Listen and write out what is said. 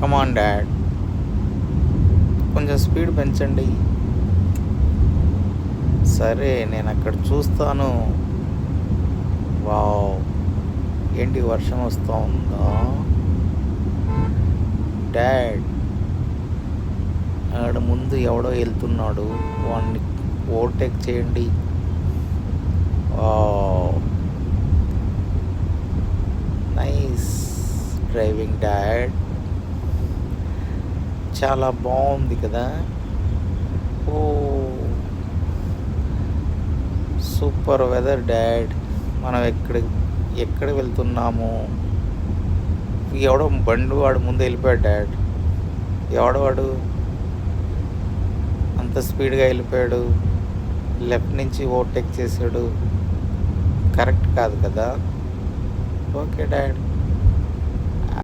కమాన్ dad, కొంచెం speed పెంచండి. సరే, నేను అక్కడ చూస్తాను. వావ్, ఏంటి వర్షం వస్తూ ఉందా? డాడ్, ఆడ ముందు ఎవడో వెళ్తున్నాడు, వాడిని ఓవర్టేక్ చేయండి. Wow, nice driving dad. చాలా బాగుంది కదా. ఓ, సూపర్ వెదర్ డాడ్. మనం ఎక్కడ వెళ్తున్నాము? ఎవడో బండి వాడు ముందు వెళ్ళిపోయాడు డాడ్. ఎవడవాడు అంత స్పీడ్గా వెళ్ళిపోయాడు? లెఫ్ట్ నుంచి ఓవర్టేక్ చేశాడు. కరెక్ట్ కాదు కదా. Okay dad.